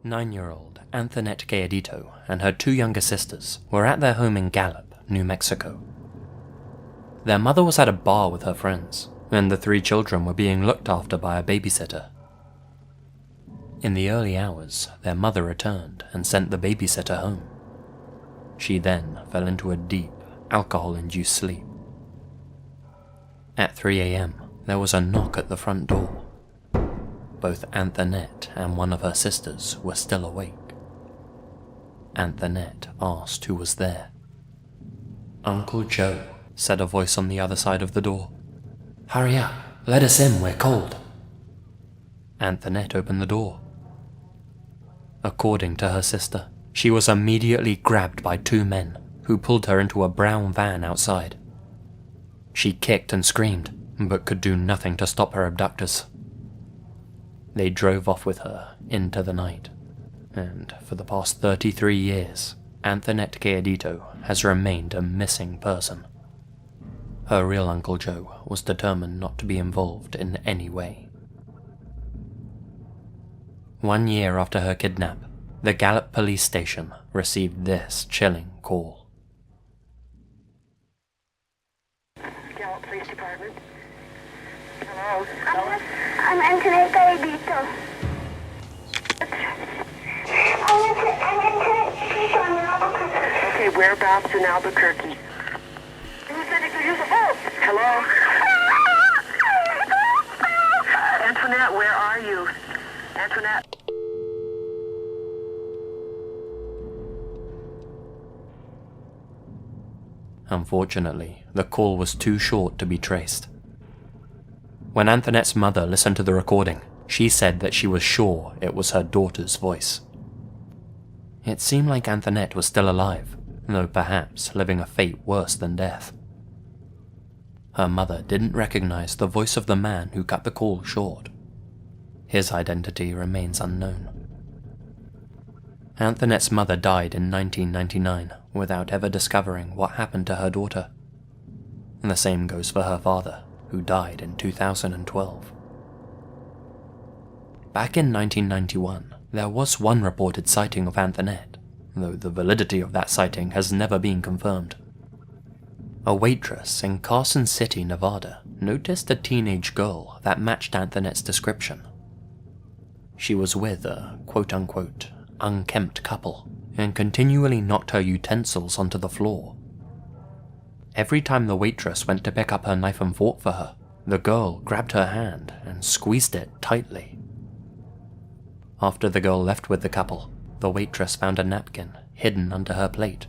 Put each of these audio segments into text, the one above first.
Nine-year-old Antoinette Gallardito and her two younger sisters were at their home in Gallup, New Mexico. Their mother was at a bar with her friends, and the three children were being looked after by a babysitter. In the early hours, their mother returned and sent the babysitter home. She then fell into a deep, alcohol-induced sleep. At 3 a.m., there was a knock at the front door. Both Antoinette and one of her sisters were still awake. Antoinette asked who was there. "Uncle Joe," said a voice on the other side of the door. "Hurry up, let us in, we're cold." Antoinette opened the door. According to her sister, she was immediately grabbed by two men who pulled her into a brown van outside. She kicked and screamed, but could do nothing to stop her abductors. They drove off with her into the night, and for the past 33 years, Antoinette Gallardito has remained a missing person. Her real Uncle Joe was determined not to be involved in any way. 1 year after her kidnap, the Gallup police station received this chilling call. Gallup Police Department. Hello. I'm Antoinette Gallardito. I'm Antoinette from Albuquerque. Okay, whereabouts in Albuquerque? Who said you could use a phone? Hello? Antoinette, where are you? Antoinette? Unfortunately, the call was too short to be traced. When Antoinette's mother listened to the recording, she said that she was sure it was her daughter's voice. It seemed like Antoinette was still alive, though perhaps living a fate worse than death. Her mother didn't recognize the voice of the man who cut the call short. His identity remains unknown. Antoinette's mother died in 1999 without ever discovering what happened to her daughter. The same goes for her father, who died in 2012. Back in 1991, there was one reported sighting of Antoinette, though the validity of that sighting has never been confirmed. A waitress in Carson City, Nevada, noticed a teenage girl that matched Antoinette's description. She was with a quote-unquote unkempt couple and continually knocked her utensils onto the floor. Every time the waitress went to pick up her knife and fork for her, the girl grabbed her hand and squeezed it tightly. After the girl left with the couple, the waitress found a napkin hidden under her plate.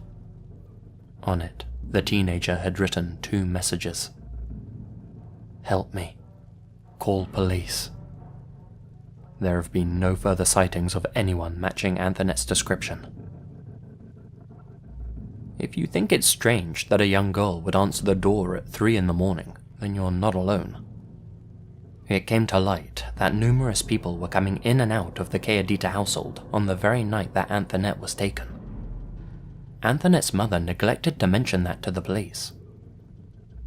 On it, the teenager had written 2 messages. "Help me. Call police." There have been no further sightings of anyone matching Antoinette's description. If you think it's strange that a young girl would answer the door at 3 in the morning, then you're not alone. It came to light that numerous people were coming in and out of the Gallardito household on the very night that Antoinette was taken. Antoinette's mother neglected to mention that to the police.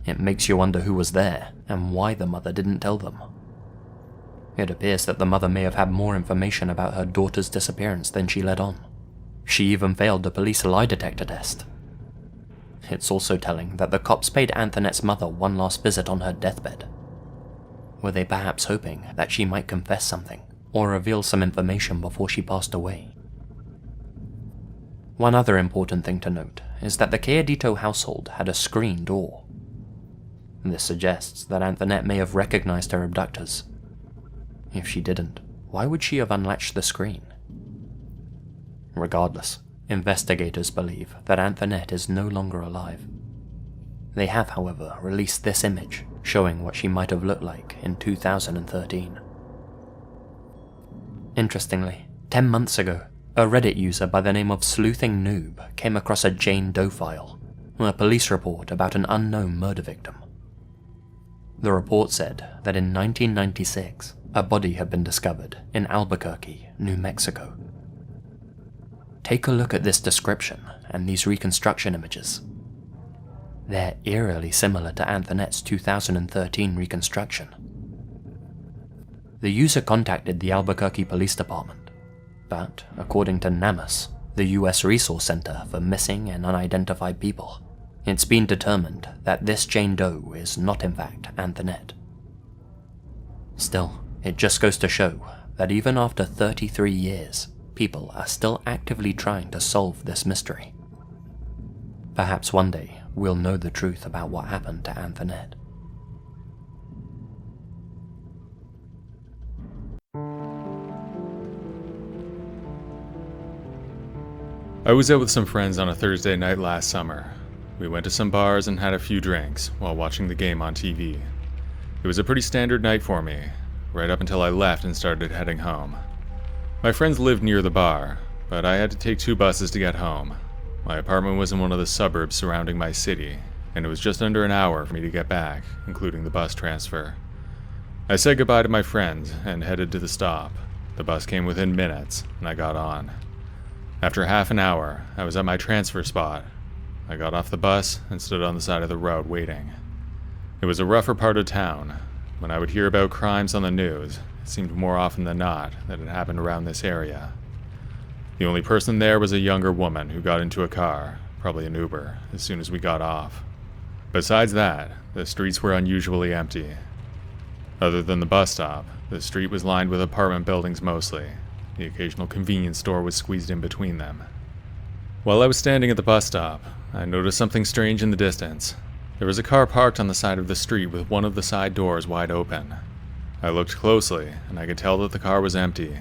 It makes you wonder who was there and why the mother didn't tell them. It appears that the mother may have had more information about her daughter's disappearance than she let on. She even failed a police lie detector test. It's also telling that the cops paid Antoinette's mother one last visit on her deathbed. Were they perhaps hoping that she might confess something or reveal some information before she passed away? One other important thing to note is that the Gallardito household had a screen door. This suggests that Antoinette may have recognized her abductors. If she didn't, why would she have unlatched the screen? Regardless, investigators believe that Antoinette is no longer alive. They have, however, released this image showing what she might have looked like in 2013. Interestingly, 10 months ago, a Reddit user by the name of Sleuthing Noob came across a Jane Doe file, a police report about an unknown murder victim. The report said that in 1996, a body had been discovered in Albuquerque, New Mexico. Take a look at this description and these reconstruction images. They're eerily similar to Anthonette's 2013 reconstruction. The user contacted the Albuquerque Police Department, but according to NAMUS, the US Resource Center for Missing and Unidentified People, it's been determined that this Jane Doe is not in fact Anthonette. Still, it just goes to show that even after 33 years, people are still actively trying to solve this mystery. Perhaps one day we'll know the truth about what happened to Anthonette. I was out with some friends on a Thursday night last summer. We went to some bars and had a few drinks while watching the game on TV. It was a pretty standard night for me, right up until I left and started heading home. My friends lived near the bar, but I had to take 2 buses to get home. My apartment was in one of the suburbs surrounding my city, and it was just under an hour for me to get back, including the bus transfer. I said goodbye to my friends and headed to the stop. The bus came within minutes, and I got on. After half an hour, I was at my transfer spot. I got off the bus and stood on the side of the road waiting. It was a rougher part of town. When I would hear about crimes on the news, it seemed more often than not that it happened around this area. The only person there was a younger woman who got into a car, probably an Uber, as soon as we got off. Besides that, the streets were unusually empty. Other than the bus stop, the street was lined with apartment buildings mostly. The occasional convenience store was squeezed in between them. While I was standing at the bus stop, I noticed something strange in the distance. There was a car parked on the side of the street with one of the side doors wide open. I looked closely, and I could tell that the car was empty.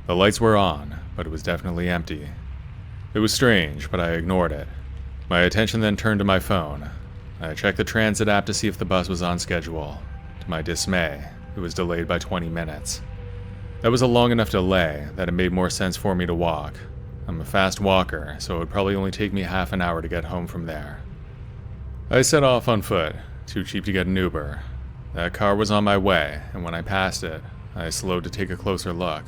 The lights were on, but it was definitely empty. It was strange, but I ignored it. My attention then turned to my phone. I checked the transit app to see if the bus was on schedule. To my dismay, it was delayed by 20 minutes. That was a long enough delay that it made more sense for me to walk. I'm a fast walker, so it would probably only take me half an hour to get home from there. I set off on foot, too cheap to get an Uber. That car was on my way, and when I passed it, I slowed to take a closer look.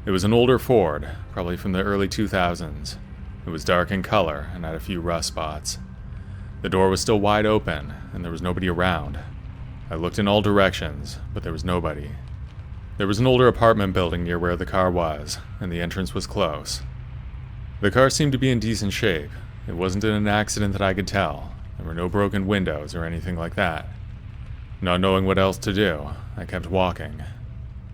It was an older Ford, probably from the early 2000s. It was dark in color and had a few rust spots. The door was still wide open, and there was nobody around. I looked in all directions, but there was nobody. There was an older apartment building near where the car was, and the entrance was close. The car seemed to be in decent shape. It wasn't in an accident that I could tell. There were no broken windows or anything like that. Not knowing what else to do, I kept walking.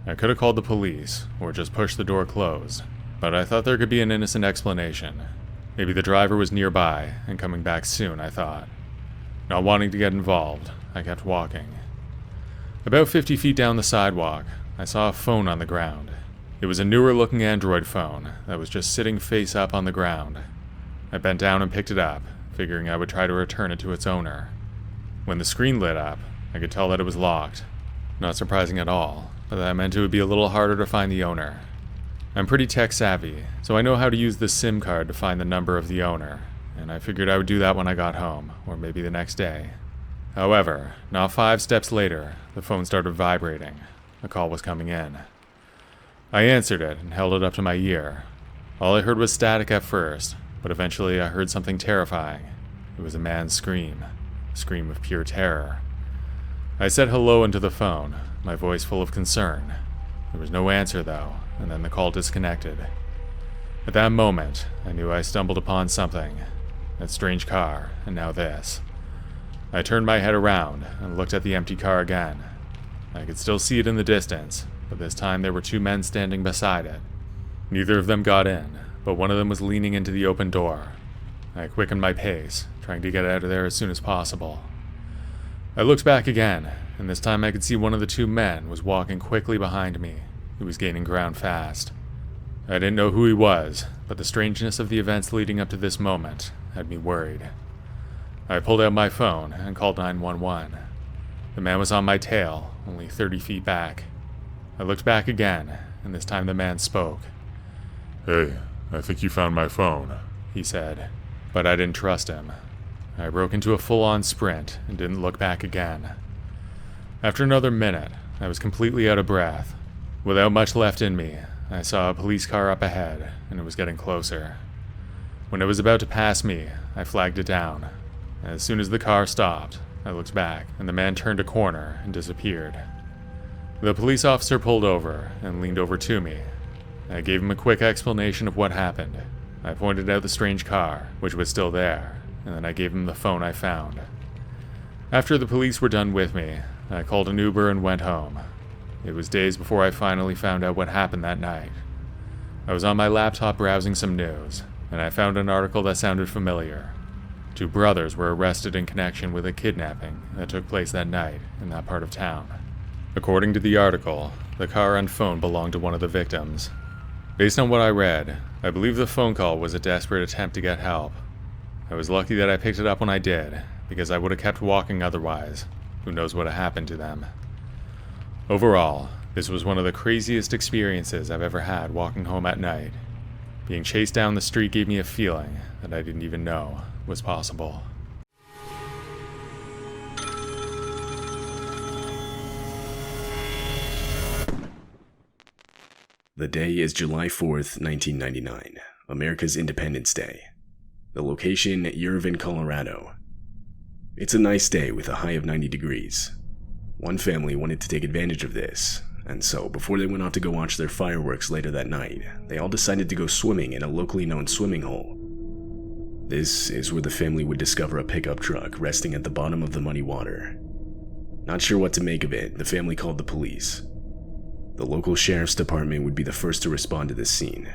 I could have called the police, or just pushed the door closed, but I thought there could be an innocent explanation. Maybe the driver was nearby, and coming back soon, I thought. Not wanting to get involved, I kept walking. About 50 feet down the sidewalk, I saw a phone on the ground. It was a newer-looking Android phone that was just sitting face up on the ground. I bent down and picked it up, figuring I would try to return it to its owner. When the screen lit up, I could tell that it was locked. Not surprising at all, but that meant it would be a little harder to find the owner. I'm pretty tech-savvy, so I know how to use the SIM card to find the number of the owner, and I figured I would do that when I got home, or maybe the next day. However, not 5 steps later, the phone started vibrating. A call was coming in. I answered it and held it up to my ear. All I heard was static at first, but eventually I heard something terrifying. It was a man's scream. A scream of pure terror. I said hello into the phone, my voice full of concern. There was no answer though, and then the call disconnected. At that moment, I knew I stumbled upon something. That strange car, and now this. I turned my head around and looked at the empty car again. I could still see it in the distance, but this time there were 2 men standing beside it. Neither of them got in, but one of them was leaning into the open door. I quickened my pace, trying to get out of there as soon as possible. I looked back again, and this time I could see one of the 2 men was walking quickly behind me. He was gaining ground fast. I didn't know who he was, but the strangeness of the events leading up to this moment had me worried. I pulled out my phone and called 911. The man was on my tail, only 30 feet back. I looked back again, and this time the man spoke. "Hey, I think you found my phone," he said, but I didn't trust him. I broke into a full-on sprint and didn't look back again. After another minute, I was completely out of breath. Without much left in me, I saw a police car up ahead, and it was getting closer. When it was about to pass me, I flagged it down. As soon as the car stopped, I looked back, and the man turned a corner and disappeared. The police officer pulled over and leaned over to me. I gave him a quick explanation of what happened. I pointed out the strange car, which was still there, and then I gave him the phone I found. After the police were done with me, I called an Uber and went home. It was days before I finally found out what happened that night. I was on my laptop browsing some news, and I found an article that sounded familiar. 2 brothers were arrested in connection with a kidnapping that took place that night in that part of town. According to the article, the car and phone belonged to one of the victims. Based on what I read, I believe the phone call was a desperate attempt to get help. I was lucky that I picked it up when I did, because I would have kept walking otherwise. Who knows what had happened to them. Overall, this was one of the craziest experiences I've ever had walking home at night. Being chased down the street gave me a feeling that I didn't even know was possible. The day is July 4th, 1999, America's Independence Day. The location, Irvine, Colorado. It's a nice day with a high of 90 degrees. One family wanted to take advantage of this, and so before they went off to go watch their fireworks later that night, they all decided to go swimming in a locally known swimming hole. This is where the family would discover a pickup truck resting at the bottom of the muddy water. Not sure what to make of it, the family called the police. The local sheriff's department would be the first to respond to this scene.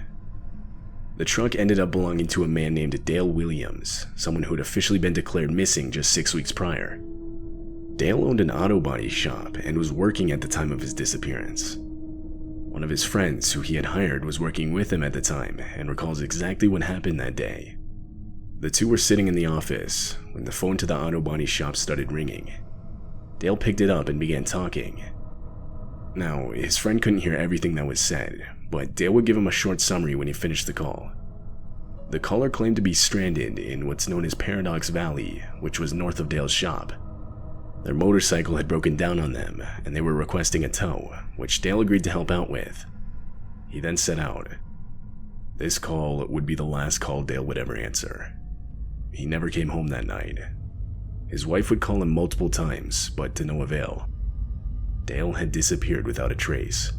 The truck ended up belonging to a man named Dale Williams, someone who had officially been declared missing just 6 weeks prior. Dale owned an auto body shop and was working at the time of his disappearance. One of his friends who he had hired was working with him at the time and recalls exactly what happened that day. The two were sitting in the office when the phone to the auto body shop started ringing. Dale picked it up and began talking. Now, his friend couldn't hear everything that was said, but Dale would give him a short summary when he finished the call. The caller claimed to be stranded in what's known as Paradox Valley, which was north of Dale's shop. Their motorcycle had broken down on them, and they were requesting a tow, which Dale agreed to help out with. He then set out. This call would be the last call Dale would ever answer. He never came home that night. His wife would call him multiple times, but to no avail. Dale had disappeared without a trace.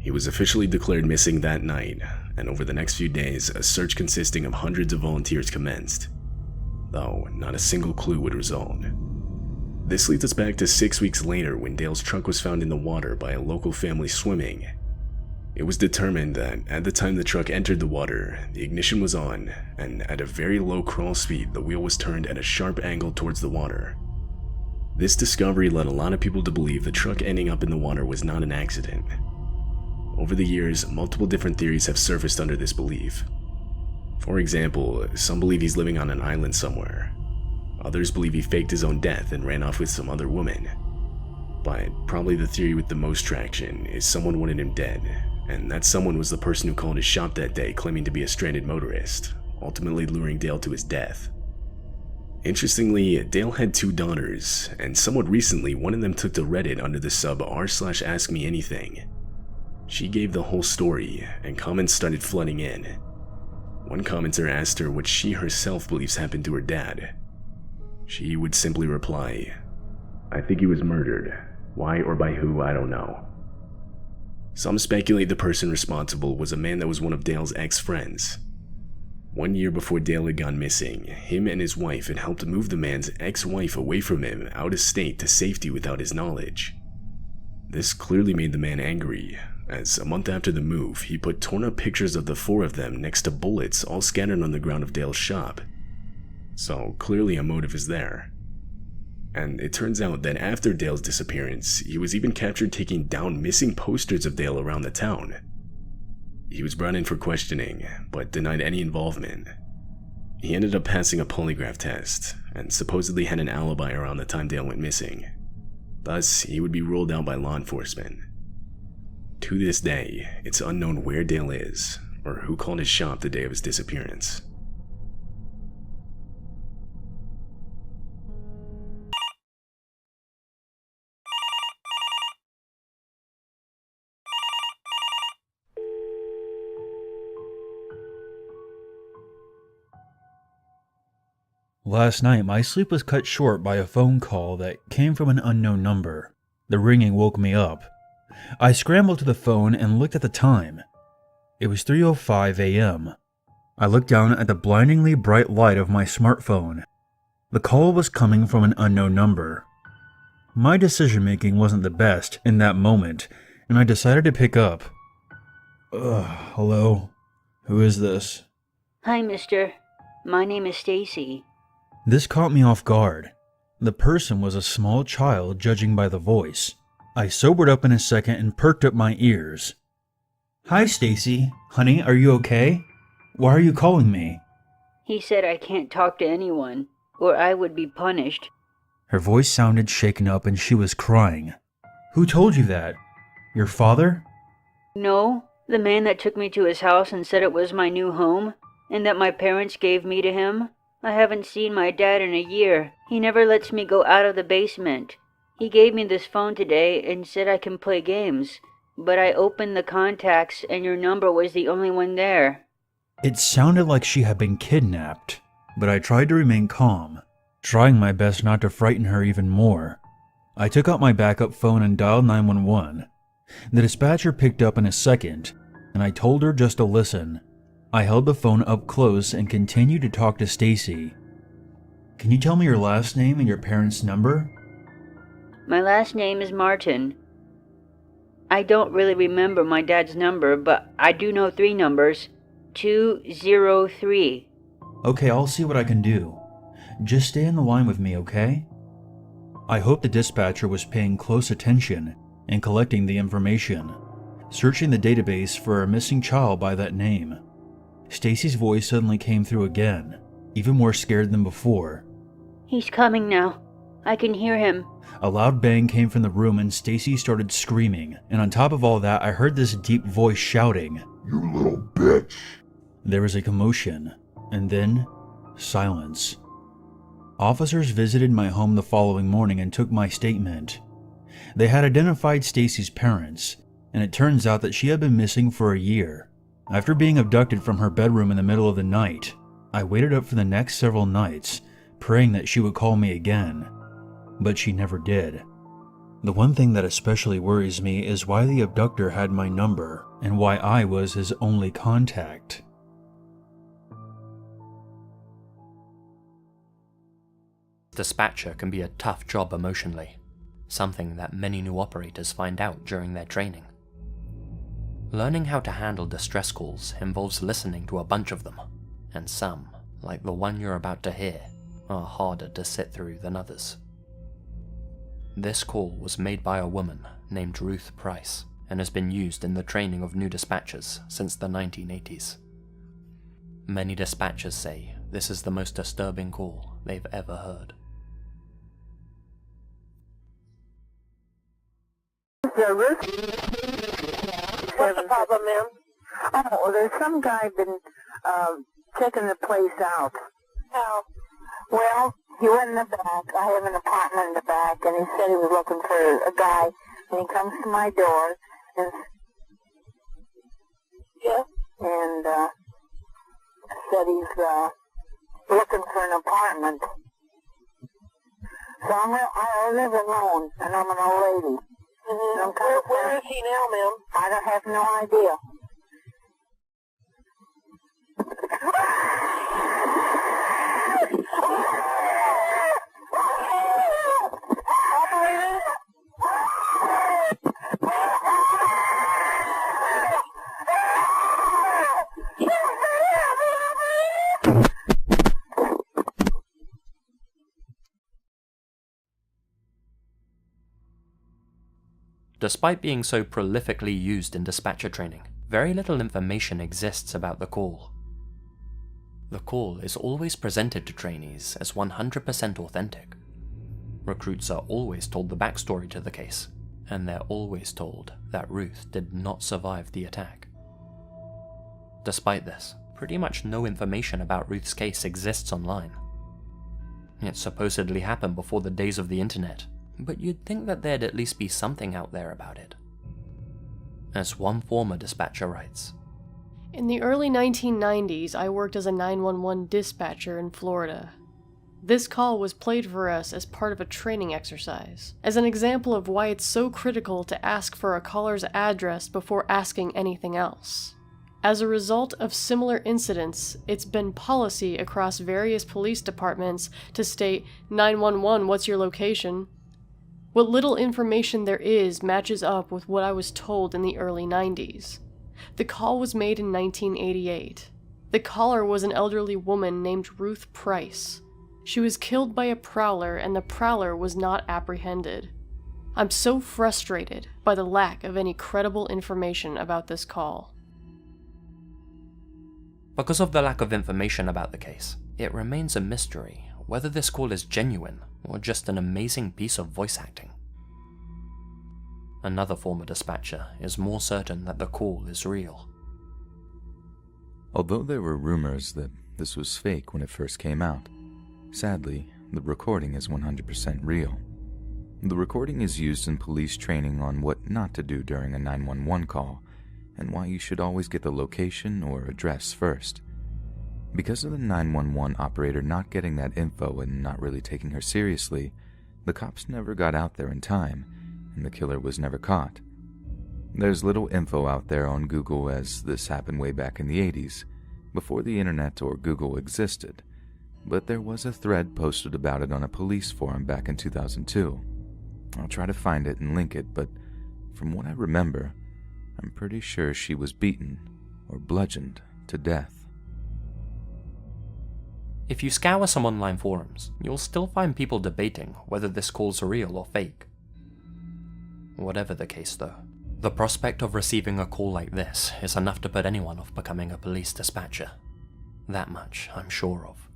He was officially declared missing that night, and over the next few days, a search consisting of hundreds of volunteers commenced, though not a single clue would result. This leads us back to 6 weeks later when Dale's truck was found in the water by a local family swimming. It was determined that at the time the truck entered the water, the ignition was on, and at a very low crawl speed, the wheel was turned at a sharp angle towards the water. This discovery led a lot of people to believe the truck ending up in the water was not an accident. Over the years, multiple different theories have surfaced under this belief. For example, some believe he's living on an island somewhere. Others believe he faked his own death and ran off with some other woman. But probably the theory with the most traction is someone wanted him dead, and that someone was the person who called his shop that day claiming to be a stranded motorist, ultimately luring Dale to his death. Interestingly, Dale had 2 daughters, and somewhat recently one of them took to Reddit under the sub r/askmeanything. She gave the whole story, and comments started flooding in. One commenter asked her what she herself believes happened to her dad. She would simply reply, "I think he was murdered. Why or by who, I don't know." Some speculate the person responsible was a man that was one of Dale's ex-friends. 1 year before Dale had gone missing, him and his wife had helped move the man's ex-wife away from him out of state to safety without his knowledge. This clearly made the man angry, as a month after the move, he put torn up pictures of the 4 of them next to bullets all scattered on the ground of Dale's shop. So clearly a motive is there. And it turns out that after Dale's disappearance, he was even captured taking down missing posters of Dale around the town. He was brought in for questioning, but denied any involvement. He ended up passing a polygraph test, and supposedly had an alibi around the time Dale went missing. Thus, he would be ruled out by law enforcement. To this day, it's unknown where Dale is, or who called his shop the day of his disappearance. Last night, my sleep was cut short by a phone call that came from an unknown number. The ringing woke me up. I scrambled to the phone and looked at the time. It was 3:05 a.m. I looked down at the blindingly bright light of my smartphone. The call was coming from an unknown number. My decision-making wasn't the best in that moment, and I decided to pick up. Hello? Who is this? Hi, mister. My name is Stacy. This caught me off guard. The person was a small child, judging by the voice. I sobered up in a second and perked up my ears. Hi, Stacy. Honey, are you okay? Why are you calling me? He said I can't talk to anyone, or I would be punished. Her voice sounded shaken up and she was crying. Who told you that? Your father? No, the man that took me to his house and said it was my new home, and that my parents gave me to him. I haven't seen my dad in a year. He never lets me go out of the basement. He gave me this phone today and said I can play games, but I opened the contacts and your number was the only one there. It sounded like she had been kidnapped, but I tried to remain calm, trying my best not to frighten her even more. I took out my backup phone and dialed 911. The dispatcher picked up in a second, and I told her just to listen. I held the phone up close and continued to talk to Stacy. Can you tell me your last name and your parents' number? My last name is Martin. I don't really remember my dad's number, but I do know 3 numbers. 203. Okay, I'll see what I can do. Just stay on the line with me, okay? I hope the dispatcher was paying close attention and collecting the information, searching the database for a missing child by that name. Stacy's voice suddenly came through again, even more scared than before. He's coming now. I can hear him. A loud bang came from the room and Stacy started screaming, and on top of all that, I heard this deep voice shouting, You little bitch. There was a commotion, and then silence. Officers visited my home the following morning and took my statement. They had identified Stacy's parents, and it turns out that she had been missing for a year. After being abducted from her bedroom in the middle of the night, I waited up for the next several nights, praying that she would call me again. But she never did. The one thing that especially worries me is why the abductor had my number, and why I was his only contact. Dispatcher can be a tough job emotionally, something that many new operators find out during their training. Learning how to handle distress calls involves listening to a bunch of them, and some, like the one you're about to hear, are harder to sit through than others. This call was made by a woman named Ruth Price and has been used in the training of new dispatchers since the 1980s. Many dispatchers say this is the most disturbing call they've ever heard. What's the problem, ma'am? Oh, well, there's some guy been checking the place out. How? Well, he went in the back. I have an apartment in the back, and he said he was looking for a guy, and he comes to my door, and said he's looking for an apartment. So I live alone, and I'm an old lady. Mm-hmm. Where is he now, ma'am? I have no idea. Operator? Despite being so prolifically used in dispatcher training, very little information exists about the call. The call is always presented to trainees as 100% authentic. Recruits are always told the backstory to the case, and they're always told that Ruth did not survive the attack. Despite this, pretty much no information about Ruth's case exists online. It supposedly happened before the days of the internet, but you'd think that there'd at least be something out there about it. As one former dispatcher writes, In the early 1990s, I worked as a 911 dispatcher in Florida. This call was played for us as part of a training exercise, as an example of why it's so critical to ask for a caller's address before asking anything else. As a result of similar incidents, it's been policy across various police departments to state, 911, what's your location? What little information there is matches up with what I was told in the early 90s. The call was made in 1988. The caller was an elderly woman named Ruth Price. She was killed by a prowler, and the prowler was not apprehended. I'm so frustrated by the lack of any credible information about this call. Because of the lack of information about the case, it remains a mystery whether this call is genuine or just an amazing piece of voice acting. Another former dispatcher is more certain that the call is real. Although there were rumors that this was fake when it first came out, sadly, the recording is 100% real. The recording is used in police training on what not to do during a 911 call, and why you should always get the location or address first. Because of the 911 operator not getting that info and not really taking her seriously, the cops never got out there in time, and the killer was never caught. There's little info out there on Google, as this happened way back in the 80s, before the internet or Google existed, but there was a thread posted about it on a police forum back in 2002. I'll try to find it and link it, but from what I remember, I'm pretty sure she was beaten or bludgeoned to death. If you scour some online forums, you'll still find people debating whether this call's real or fake. Whatever the case though, the prospect of receiving a call like this is enough to put anyone off becoming a police dispatcher. That much I'm sure of.